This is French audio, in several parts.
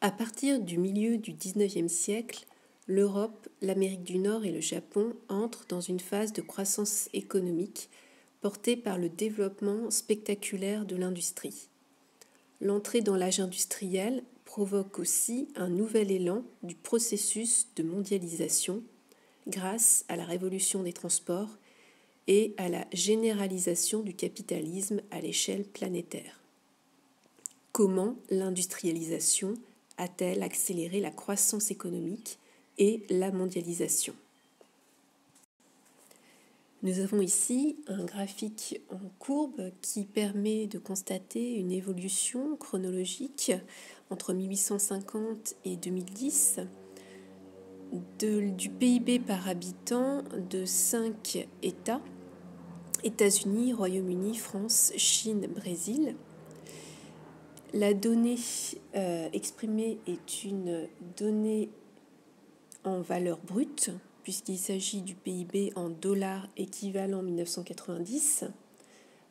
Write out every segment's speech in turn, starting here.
À partir du milieu du XIXe siècle, l'Europe, l'Amérique du Nord et le Japon entrent dans une phase de croissance économique portée par le développement spectaculaire de l'industrie. L'entrée dans l'âge industriel provoque aussi un nouvel élan du processus de mondialisation grâce à la révolution des transports et à la généralisation du capitalisme à l'échelle planétaire. Comment l'industrialisation a-t-elle accéléré la croissance économique et la mondialisation? Nous avons ici un graphique en courbe qui permet de constater une évolution chronologique entre 1850 et 2010 du PIB par habitant de 5 États, États-Unis, Royaume-Uni, France, Chine, Brésil. La donnée exprimée est une donnée en valeur brute, puisqu'il s'agit du PIB en dollars équivalent 1990,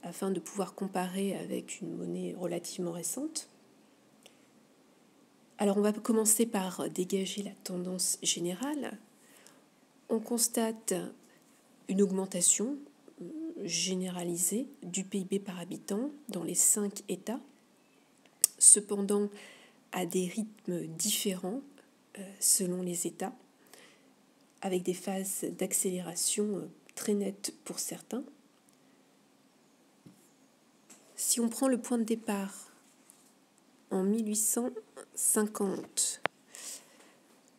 afin de pouvoir comparer avec une monnaie relativement récente. Alors on va commencer par dégager la tendance générale. On constate une augmentation généralisée du PIB par habitant dans les 5 États, cependant à des rythmes différents selon les États, avec des phases d'accélération très nettes pour certains. Si on prend le point de départ en 1850,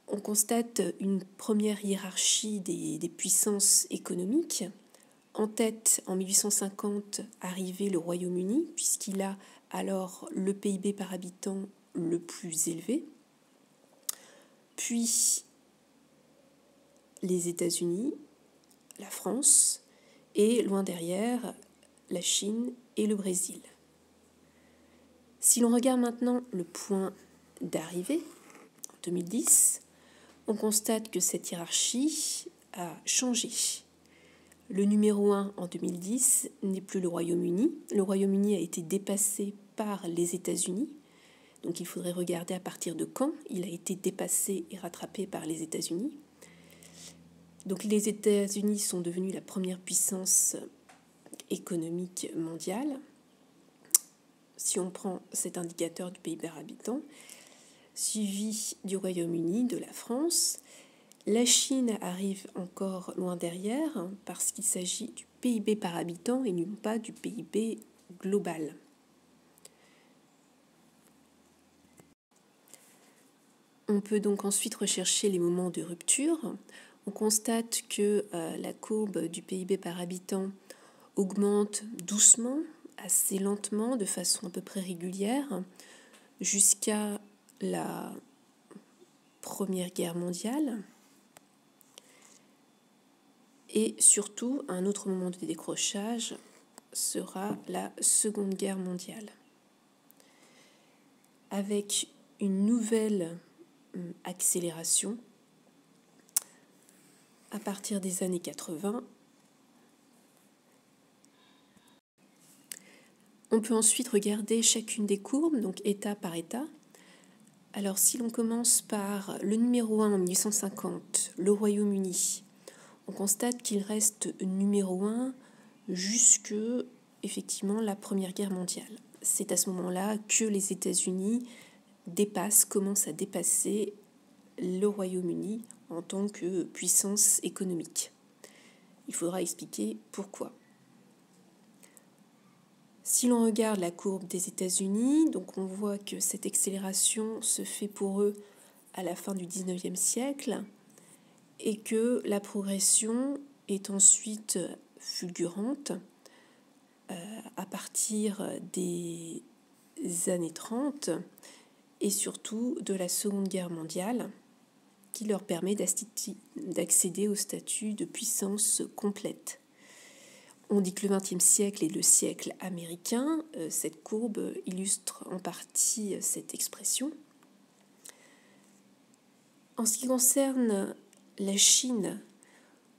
on constate une première hiérarchie des puissances économiques. En tête, en 1850, arrivait le Royaume-Uni, puisqu'il a alors le PIB par habitant le plus élevé. Puis les États-Unis, la France, et loin derrière, la Chine et le Brésil. Si l'on regarde maintenant le point d'arrivée, en 2010, on constate que cette hiérarchie a changé. Le numéro 1 en 2010 n'est plus le Royaume-Uni. Le Royaume-Uni a été dépassé par les États-Unis. Donc il faudrait regarder à partir de quand il a été dépassé et rattrapé par les États-Unis. Donc les États-Unis sont devenus la première puissance économique mondiale. Si on prend cet indicateur du PIB par habitant, suivi du Royaume-Uni, de la France, la Chine arrive encore loin derrière parce qu'il s'agit du PIB par habitant et non pas du PIB global. On peut donc ensuite rechercher les moments de rupture. On constate que la courbe du PIB par habitant augmente doucement, assez lentement, de façon à peu près régulière, jusqu'à la Première Guerre mondiale. Et surtout, un autre moment de décrochage sera la Seconde Guerre mondiale, avec une nouvelle accélération à partir des années 80. On peut ensuite regarder chacune des courbes, donc état par état. Alors si l'on commence par le numéro 1 en 1850, le Royaume-Uni, on constate qu'il reste numéro 1 jusque, effectivement, la Première Guerre mondiale. C'est à ce moment-là que les États-Unis commencent à dépasser le Royaume-Uni en tant que puissance économique. Il faudra expliquer pourquoi. Si l'on regarde la courbe des États-Unis, donc on voit que cette accélération se fait pour eux à la fin du XIXe siècle et que la progression est ensuite fulgurante à partir des années 30 et surtout de la Seconde Guerre mondiale qui leur permet d'accéder au statut de puissance complète. On dit que le XXe siècle est le siècle américain. Cette courbe illustre en partie cette expression. En ce qui concerne la Chine,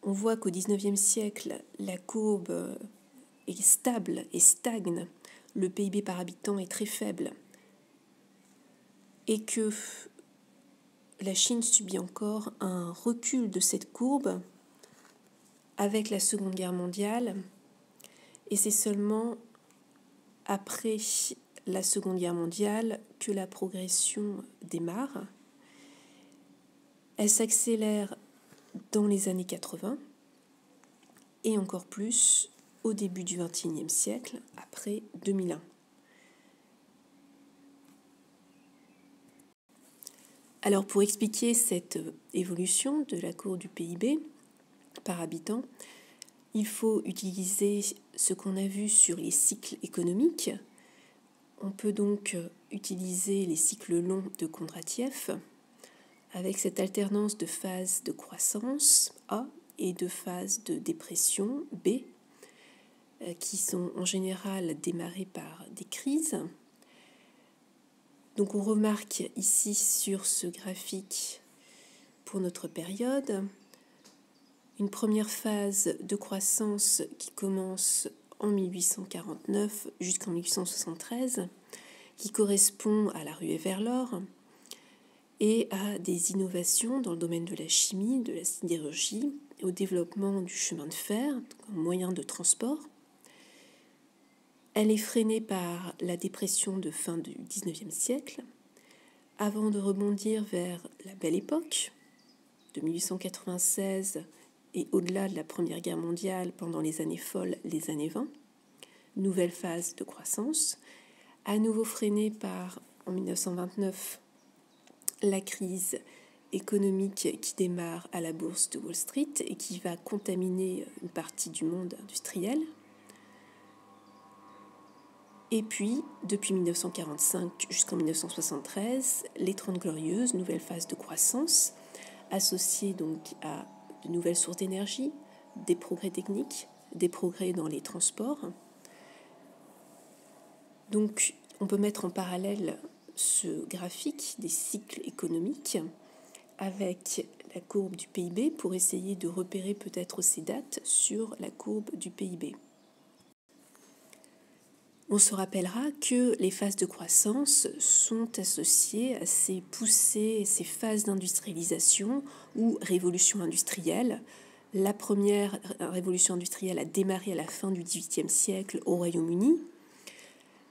on voit qu'au XIXe siècle, la courbe est stable et stagne. Le PIB par habitant est très faible. et que la Chine subit encore un recul de cette courbe avec la Seconde Guerre mondiale, et c'est seulement après la Seconde Guerre mondiale que la progression démarre. Elle s'accélère dans les années 80 et encore plus au début du XXIe siècle, après 2001. Alors pour expliquer cette évolution de la courbe du PIB par habitant, il faut utiliser ce qu'on a vu sur les cycles économiques. On peut donc utiliser les cycles longs de Kondratiev avec cette alternance de phases de croissance A et de phases de dépression B qui sont en général démarrées par des crises. Donc on remarque ici sur ce graphique pour notre période une première phase de croissance qui commence en 1849 jusqu'en 1873, qui correspond à la ruée vers l'or et à des innovations dans le domaine de la chimie, de la sidérurgie, au développement du chemin de fer comme moyen de transport. Elle est freinée par la dépression de fin du XIXe siècle, avant de rebondir vers la Belle Époque, de 1896 et au-delà de la Première Guerre mondiale, pendant les années folles, les années 20, nouvelle phase de croissance, à nouveau freinée par, en 1929, la crise économique qui démarre à la bourse de Wall Street et qui va contaminer une partie du monde industriel. Et puis, depuis 1945 jusqu'en 1973, les 30 Glorieuses, nouvelle phase de croissance, associée donc à de nouvelles sources d'énergie, des progrès techniques, des progrès dans les transports. Donc, on peut mettre en parallèle ce graphique des cycles économiques avec la courbe du PIB pour essayer de repérer peut-être ces dates sur la courbe du PIB. On se rappellera que les phases de croissance sont associées à ces poussées, ces phases d'industrialisation ou révolution industrielle. La première révolution industrielle a démarré à la fin du XVIIIe siècle au Royaume-Uni.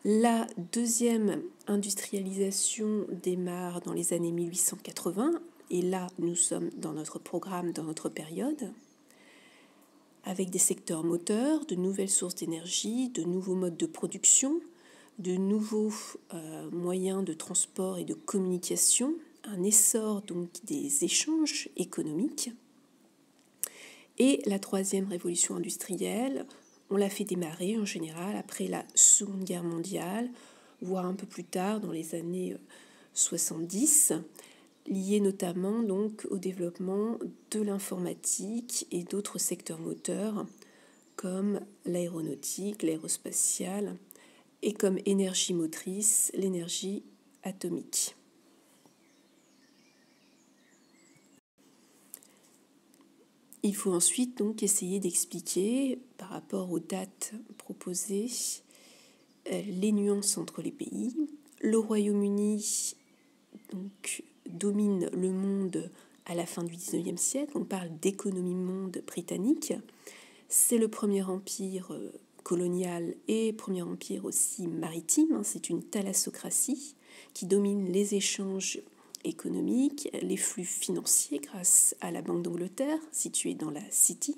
La deuxième industrialisation démarre dans les années 1880, et là nous sommes dans notre programme, dans notre période, avec des secteurs moteurs, de nouvelles sources d'énergie, de nouveaux modes de production, de nouveaux moyens de transport et de communication, un essor donc des échanges économiques. Et la troisième révolution industrielle, on l'a fait démarrer en général après la Seconde Guerre mondiale, voire un peu plus tard dans les années 70, lié notamment donc au développement de l'informatique et d'autres secteurs moteurs comme l'aéronautique, l'aérospatiale et comme énergie motrice, l'énergie atomique. Il faut ensuite donc essayer d'expliquer par rapport aux dates proposées les nuances entre les pays. Le Royaume-Uni donc domine le monde à la fin du XIXe siècle. On parle d'économie monde britannique. C'est le premier empire colonial et premier empire aussi maritime. C'est une thalassocratie qui domine les échanges économiques, les flux financiers grâce à la Banque d'Angleterre située dans la City.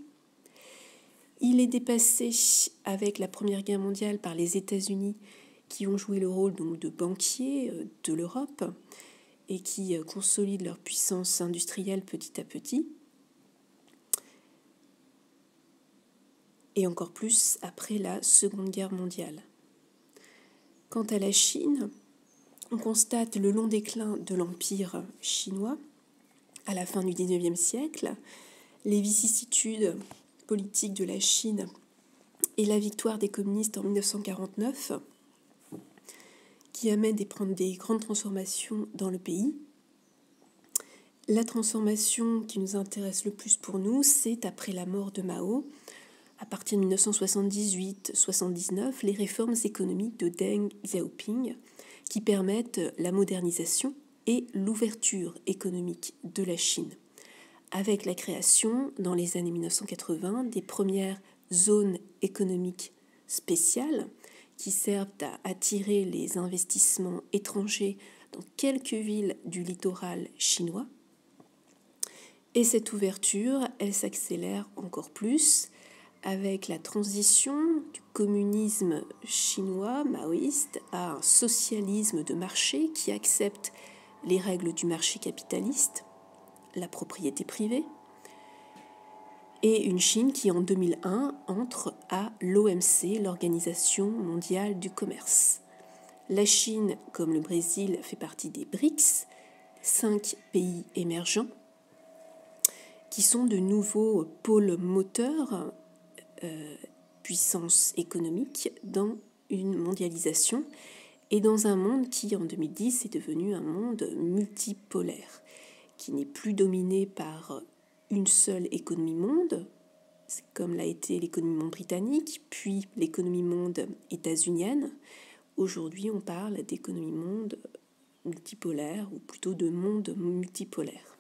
Il est dépassé avec la Première Guerre mondiale par les États-Unis qui ont joué le rôle donc, de banquiers de l'Europe et qui consolident leur puissance industrielle petit à petit. Et encore plus après la Seconde Guerre mondiale. Quant à la Chine, on constate le long déclin de l'empire chinois à la fin du XIXe siècle, les vicissitudes politiques de la Chine et la victoire des communistes en 1949 qui amènent des grandes transformations dans le pays. La transformation qui nous intéresse le plus pour nous, c'est après la mort de Mao, à partir de 1978-79, les réformes économiques de Deng Xiaoping qui permettent la modernisation et l'ouverture économique de la Chine, avec la création, dans les années 1980, des premières zones économiques spéciales qui servent à attirer les investissements étrangers dans quelques villes du littoral chinois. Et cette ouverture, elle s'accélère encore plus avec la transition du communisme chinois maoïste à un socialisme de marché qui accepte les règles du marché capitaliste, la propriété privée, et une Chine qui en 2001 entre à l'OMC, l'Organisation mondiale du commerce. La Chine, comme le Brésil, fait partie des BRICS, 5 pays émergents, qui sont de nouveaux pôles moteurs, puissance économique, dans une mondialisation et dans un monde qui, en 2010, est devenu un monde multipolaire, qui n'est plus dominé par une seule économie monde, comme l'a été l'économie monde britannique, puis l'économie monde états-unienne. Aujourd'hui, on parle d'économie monde multipolaire, ou plutôt de monde multipolaire.